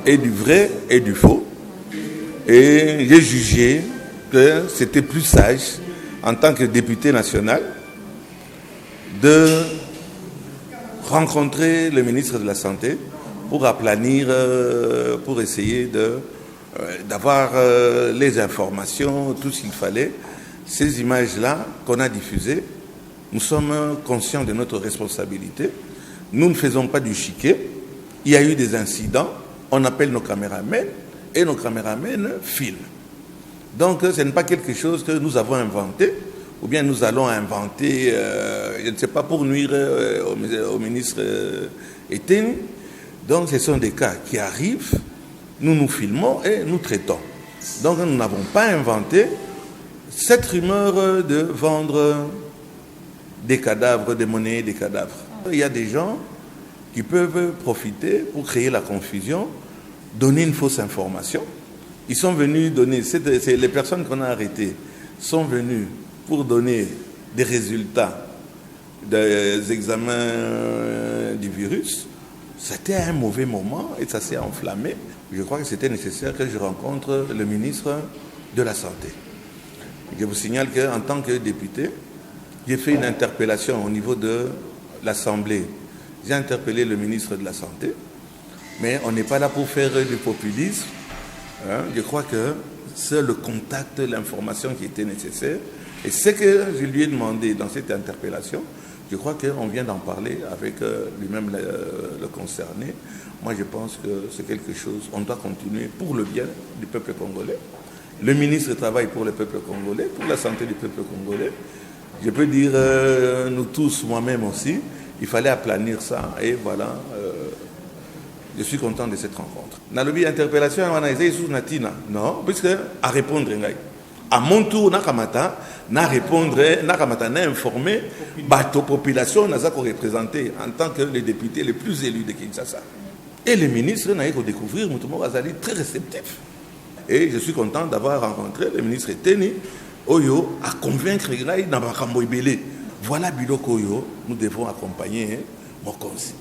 et du vrai et du faux. Et j'ai jugé que c'était plus sage, en tant que député national, de rencontrer le ministre de la Santé pour aplanir, pour essayer d'avoir les informations, tout ce qu'il fallait. Ces images-là qu'on a diffusées, nous sommes conscients de notre responsabilité. Nous ne faisons pas du chiquet. Il y a eu des incidents, on appelle nos caméramens et nos caméramens filment. Donc ce n'est pas quelque chose que nous avons inventé, ou bien nous allons inventer, je ne sais pas, pour nuire au ministre Eteni. Donc ce sont des cas qui arrivent, nous filmons et nous traitons. Donc nous n'avons pas inventé cette rumeur de vendre des cadavres, des monnaies, des cadavres. Il y a des gens qui peuvent profiter pour créer la confusion, donner une fausse information. Ils sont venus donner, les personnes qu'on a arrêtées sont venues pour donner des résultats des examens du virus. C'était un mauvais moment et ça s'est enflammé. Je crois que c'était nécessaire que je rencontre le ministre de la Santé. Je vous signale qu'en tant que député, j'ai fait une interpellation au niveau de l'Assemblée. J'ai interpellé le ministre de la Santé, mais on n'est pas là pour faire du populisme. Je crois que c'est le contact, l'information qui était nécessaire. Et ce que je lui ai demandé dans cette interpellation, je crois qu'on vient d'en parler avec lui-même le concerné. Moi, je pense que c'est quelque chose, on doit continuer pour le bien du peuple congolais. Le ministre travaille pour le peuple congolais, pour la santé du peuple congolais. Je peux dire, nous tous, moi-même aussi, il fallait aplanir ça. Et voilà, je suis content de cette rencontre. Nalobi interpellation, on a essayé sous Natina. Non, puisque à répondre, à mon tour, Nakamata, na répondre, Nakamata n'a informé, bateau population, n'a pas représenté en tant que les députés les plus élus de Kinshasa. Et les ministres n'a pas découvrir, Moutoumou Azali, très réceptif. Et je suis content d'avoir rencontré le ministre Eteni, Oyo, à convaincre Nabakambo Ibele. Voilà Biloko Oyo, nous devons accompagner Mokonsi.